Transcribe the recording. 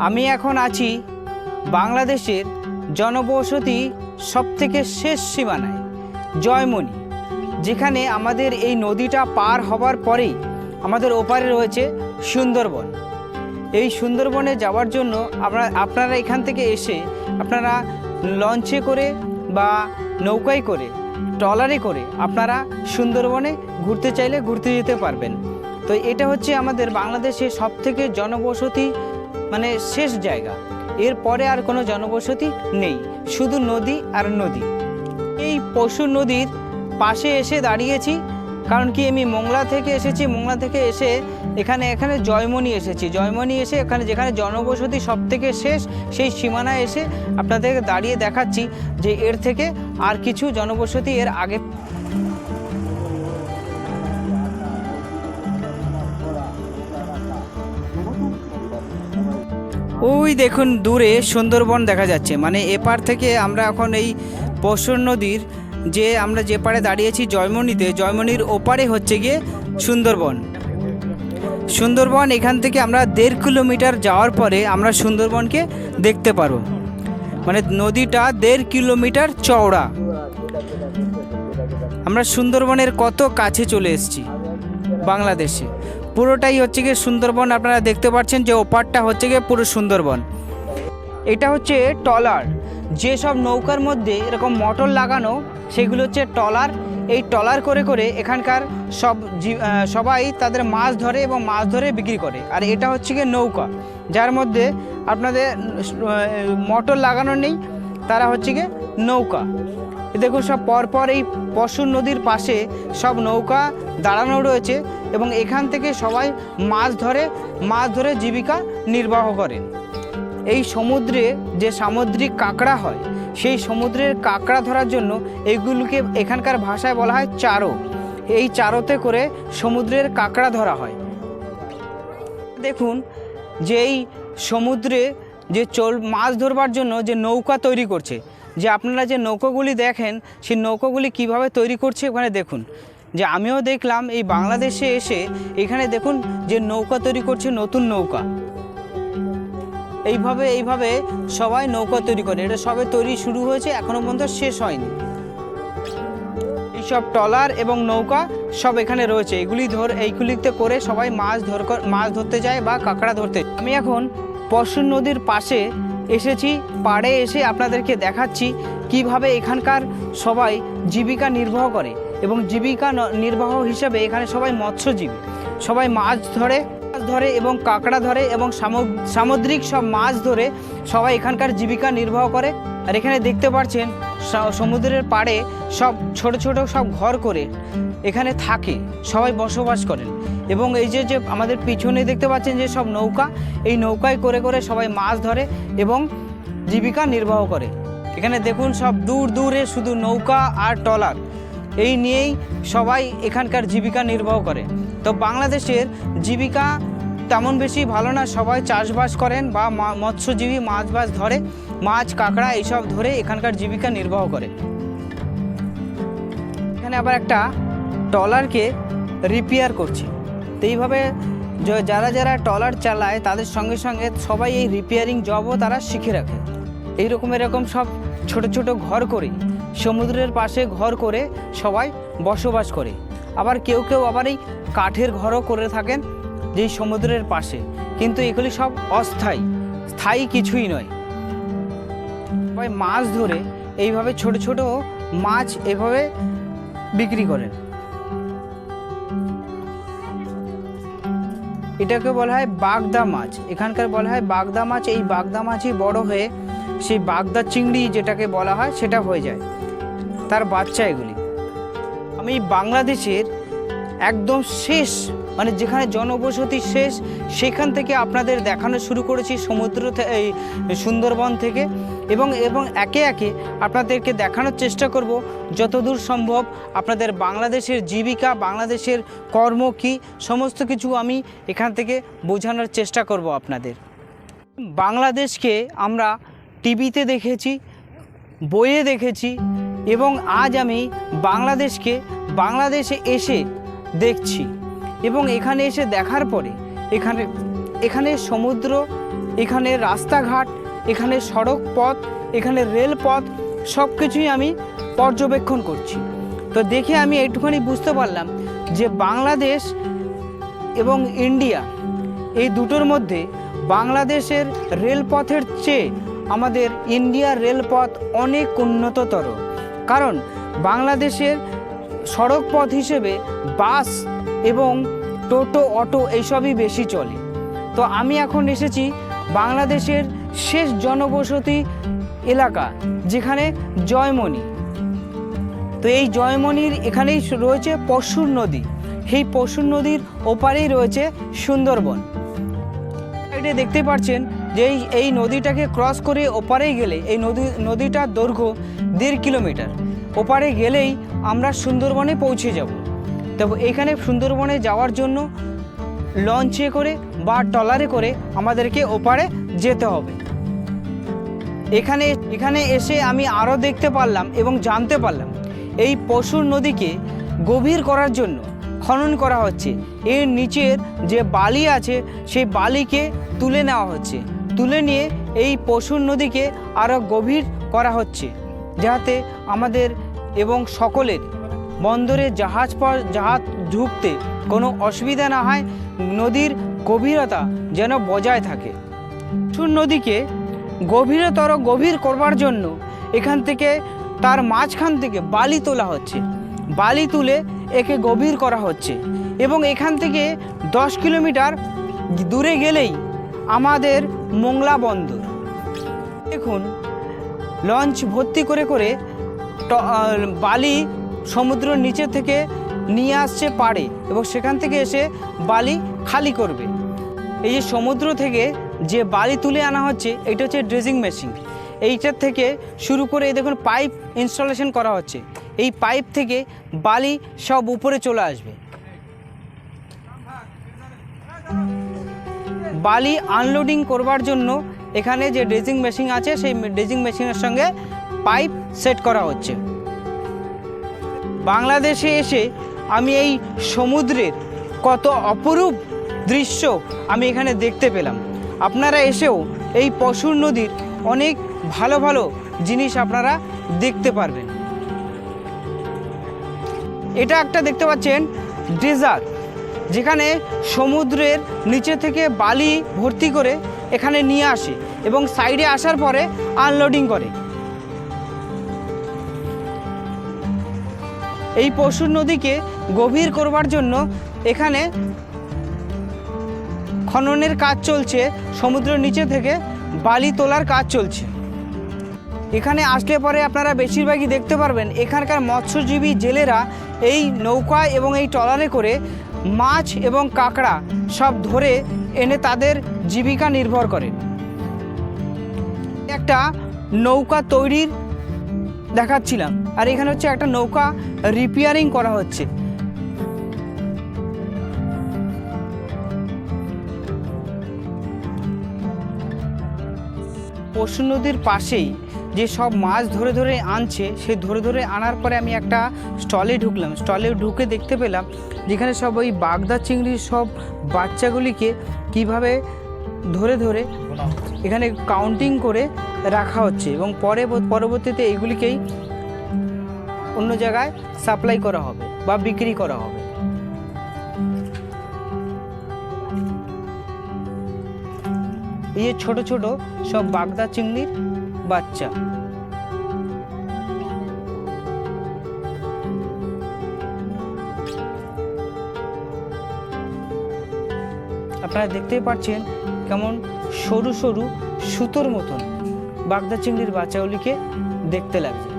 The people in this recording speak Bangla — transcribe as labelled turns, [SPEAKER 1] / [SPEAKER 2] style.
[SPEAKER 1] আমি এখন আছি বাংলাদেশের জনবসতি সবথেকে শেষ সীমানায় জয়মনি, যেখানে আমাদের এই নদীটা পার হবার পরেই আমাদের ওপারে রয়েছে সুন্দরবন। এই সুন্দরবনে যাওয়ার জন্য আপনারা এখান থেকে এসে আপনারা লঞ্চে করে বা নৌকায় করে ট্রলারে করে আপনারা সুন্দরবনে ঘুরতে চাইলে ঘুরতে যেতে পারবেন। তো এটা হচ্ছে আমাদের বাংলাদেশের সবথেকে জনবসতি মানে শেষ জায়গা। এরপরে আর কোনো জনবসতি নেই, শুধু নদী আর নদী। এই পশু নদীর পাশে এসে দাঁড়িয়েছি, কারণ কি আমি মোংলা থেকে এসেছি। মোংলা থেকে এসে এখানে জয়মনি এসেছি। জয়মনি এসে যেখানে জনবসতি সবথেকে শেষ, সেই সীমানায় এসে আপনাদেরকে দাঁড়িয়ে দেখাচ্ছি যে এর থেকে আর কিছু জনবসতি এর আগে। ওই দেখুন দূরে সুন্দরবন দেখা যাচ্ছে, মানে এপার থেকে আমরা এখন এই পশুর নদীর আমরা যে পাড়ে দাঁড়িয়েছি জয়মনিতে, জয়মনির ওপারে হচ্ছে গিয়ে সুন্দরবন। সুন্দরবন এখান থেকে আমরা 1.5 কিলোমিটার যাওয়ার পরে আমরা সুন্দরবনকে দেখতে পারবো। মানে নদীটা 1.5 কিলোমিটার চওড়া। আমরা সুন্দরবনের কত কাছে চলে এসেছি বাংলাদেশে। পুরোটাই হচ্ছে গিয়ে সুন্দরবন। আপনারা দেখতে পাচ্ছেন যে ওপারটা হচ্ছে গিয়ে পুরো সুন্দরবন। এটা হচ্ছে ট্রলার। যেসব নৌকার মধ্যে এরকম মোটর লাগানো সেগুলো হচ্ছে ট্রলার। এই ট্রলার করে করে এখানকার সবাই তাদের মাছ ধরে এবং মাছ ধরে বিক্রি করে। আর এটা হচ্ছে গিয়ে নৌকা, যার মধ্যে আপনাদের মোটর লাগানো নেই, তারা হচ্ছে গিয়ে নৌকা। দেখুন সব পরপর এই পশুর নদীর পাশে সব নৌকা দাঁড়ানো রয়েছে এবং এখান থেকে সবাই মাছ ধরে জীবিকা নির্বাহ করেন। এই সমুদ্রে যে সামুদ্রিক কাঁকড়া হয়, সেই সমুদ্রের কাঁকড়া ধরার জন্য এইগুলোকে এখানকার ভাষায় বলা হয় চারো। এই চারোতে করে সমুদ্রের কাঁকড়া ধরা হয়। দেখুন যে এই সমুদ্রে যে মাছ ধরবার জন্য যে নৌকা তৈরি করছে, যে আপনারা যে নৌকাগুলি দেখেন সেই নৌকাগুলি কিভাবে তৈরি করছে ওখানে দেখুন। যে আমিও দেখলাম এই বাংলাদেশে এসে এখানে দেখুন যে নৌকা তৈরি করছে, নতুন নৌকা। এইভাবে সবাই নৌকা তৈরি করে। এটা সবে তৈরি শুরু হয়েছে, এখনো পর্যন্ত শেষ হয়নি। এইসব ট্রলার এবং নৌকা সব এখানে রয়েছে। এইগুলিতে করে সবাই মাছ ধরতে যায় বা কাঁকড়া ধরতে। আমি এখন পশুর নদীর পাশে এসেছি, পাড়ে এসে আপনাদেরকে দেখাচ্ছি কিভাবে এখানকার সবাই জীবিকা নির্বাহ করে। এবং জীবিকা নির্বাহ হিসেবে এখানে সবাই মৎস্যজীবী, সবাই মাছ ধরে এবং কাঁকড়া ধরে এবং সামুদ্রিক সব মাছ ধরে সবাই এখানকার জীবিকা নির্বাহ করে। আর এখানে দেখতে পাচ্ছেন সমুদ্রের পাড়ে সব ছোট ছোট সব ঘর করে এখানে থাকে, সবাই বসবাস করেন। এবং এই যে আমাদের পিছনে দেখতে পাচ্ছেন যে সব নৌকা, এই নৌকায় করে করে সবাই মাছ ধরে এবং জীবিকা নির্বাহ করে। এখানে দেখুন সব দূরে শুধু নৌকা আর ট্রলার, এই নিয়েই সবাই এখানকার জীবিকা নির্বাহ করে। তো বাংলাদেশের জীবিকা তেমন বেশি ভালো না, সবাই চাষবাস করেন বা মৎস্যজীবী মাছ ধরে, মাছ কাঁকড়া এইসব ধরে এখানকার জীবিকা নির্বাহ করে। এখানে আবার একটা ট্রলারকে রিপেয়ার করছে। তো এইভাবে যারা ট্রলার চালায় তাদের সঙ্গে সঙ্গে সবাই এই রিপেয়ারিং জবও তারা শিখে রাখে। এরকম সব ছোট ছোট ঘর করে সমুদ্রের পাশে ঘর করে সবাই বসবাস করে। আবার কেউ আবার এই কাঠের ঘরও করে থাকেন যেই সমুদ্রের পাশে, কিন্তু এগুলি সব অস্থায়ী, স্থায়ী কিছুই নয়। সবাই মাছ ধরে এইভাবে ছোট ছোট মাছ এভাবে বিক্রি করেন। এটাকে বলা হয় বাগদা মাছ, এখানকার বলা হয় বাগদা মাছ। এই বাগদা মাছই বড় হয়ে সেই বাগদা চিংড়ি যেটাকে বলা হয় সেটা হয়ে যায়, তার বাচ্চা এগুলি। আমি বাংলাদেশের একদম শেষ, মানে যেখানে জনবসতি শেষ, সেখান থেকে আপনাদের দেখানো শুরু করেছি এই সুন্দরবন থেকে। এবং একে একে আপনাদেরকে দেখানোর চেষ্টা করব যতদূর সম্ভব আপনাদের বাংলাদেশের জীবিকা, বাংলাদেশের কর্ম কী, সমস্ত কিছু আমি এখান থেকে বোঝানোর চেষ্টা করব আপনাদের। বাংলাদেশকে আমরা টিভিতে দেখেছি, বইয়ে দেখেছি, এবং আজ আমি বাংলাদেশে এসে দেখছি। এবং এখানে এসে দেখার পরে এখানে সমুদ্র এখানে রাস্তাঘাট, এখানে সড়ক পথ, এখানে রেলপথ সব কিছুই আমি পর্যবেক্ষণ করছি। তো দেখে আমি একটুখানি বুঝতে পারলাম যে বাংলাদেশ এবং ইন্ডিয়া এই দুটোর মধ্যে বাংলাদেশের রেলপথের চেয়ে আমাদের ইন্ডিয়ার রেলপথ অনেক উন্নততর। কারণ বাংলাদেশের সড়ক পথ হিসেবে বাস এবং টোটো, অটো এইসবই বেশি চলে। তো আমি এখন এসেছি বাংলাদেশের শেষ জনবসতি এলাকা, যেখানে জয়মনি। তো এই জয়মনির এখানেই রয়েছে পশুর নদী। এই পশুর নদীর ওপারেই রয়েছে সুন্দরবন। এটা দেখতে পাচ্ছেন যে এই নদীটাকে ক্রস করে ওপারেই গেলে এই নদীটার দৈর্ঘ্য 1.5 কিলোমিটার। ওপারে গেলেই আমরা সুন্দরবনে পৌঁছে যাব। তবে এখানে সুন্দরবনে যাওয়ার জন্য লঞ্চে করে বা ট্রলারে করে আমাদেরকে ওপারে যেতে হবে। এখানে এসে আমি আরও দেখতে পারলাম এবং জানতে পারলাম এই পশুর নদীকে গভীর করার জন্য খনন করা হচ্ছে। এর নিচের যে বালি আছে সেই বালিকে তুলে নেওয়া হচ্ছে। তুলে নিয়ে এই পশুর নদীকে আরও গভীর করা হচ্ছে, যাতে আমাদের এবং সকলের বন্দরে জাহাজ ঢুকতে কোনো অসুবিধা না হয়, নদীর গভীরতা যেন বজায় থাকে। পশুর নদীকে গভীর করবার জন্য এখান থেকে তার মাঝখান থেকে বালি তোলা হচ্ছে। বালি তুলে একে গভীর করা হচ্ছে এবং এখান থেকে 10 কিলোমিটার দূরে গেলেই আমাদের মোংলা বন্দর। দেখুন, লঞ্চ ভর্তি করে করে বালি সমুদ্রের নিচে থেকে নিয়ে আসছে পাড়ে এবং সেখান থেকে এসে বালি খালি করবে। এই যে সমুদ্র থেকে যে বালি তুলে আনা হচ্ছে, এটা হচ্ছে ড্রেজিং মেশিন। এইটার থেকে শুরু করে দেখুন পাইপ ইনস্টলেশন করা হচ্ছে। এই পাইপ থেকে বালি সব উপরে চলে আসবে। বালি আনলোডিং করবার জন্য এখানে যে ড্রেজিং মেশিন আছে সেই ড্রেজিং মেশিনের সঙ্গে পাইপ সেট করা হচ্ছে। বাংলাদেশে এসে আমি এই সমুদ্রের কত অপরূপ দৃশ্য আমি এখানে দেখতে পেলাম। আপনারা এসেও এই পশুর নদীর অনেক ভালো ভালো জিনিস আপনারা দেখতে পারবেন। এটা একটা দেখতে পাচ্ছেন ড্রেজার, যেখানে সমুদ্রের নিচে থেকে বালি ভর্তি করে এখানে নিয়ে আসে এবং সাইডে আসার পরে আনলোডিং করে। এই পশুর নদীকে গভীর করবার জন্য এখানে খননের কাজ চলছে, সমুদ্রের নিচে থেকে বালি তোলার কাজ চলছে। এখানে আসলে পরে আপনারা বেশিরভাগই দেখতে পারবেন এখানকার মৎস্যজীবী জেলেরা এই নৌকা এবং এই ট্রলারে করে মাছ এবং কাঁকড়া সব ধরে এনে তাদের জীবিকা নির্ভর করে। একটা নৌকা তৈরির দেখাচ্ছিলাম, আর এখানে হচ্ছে একটা নৌকা রিপেয়ারিং করা হচ্ছে। পশু নদীর পাশেই যে সব মাছ ধরে ধরে আনছে, সে ধরে ধরে আনার পরে আমি একটা স্টলে ঢুকলাম। স্টলে ঢুকে দেখতে পেলাম যেখানে সব ওই বাগদা চিংড়ির সব বাচ্চাগুলিকে কিভাবে ধরে ধরে এখানে কাউন্টিং করে রাখা হচ্ছে এবং পরবর্তীতে এইগুলিকেই অন্য জায়গায় সাপ্লাই করা হবে বা বিক্রি করা হবে। এই যে ছোট ছোট সব বাগদা চিংড়ির বাচ্চা। আপনারা দেখতেই পাচ্ছেন কেমন সরু সরু সুতোর মতন বাগদা চিংড়ির বাচ্চাগুলিকে দেখতে লাগছে।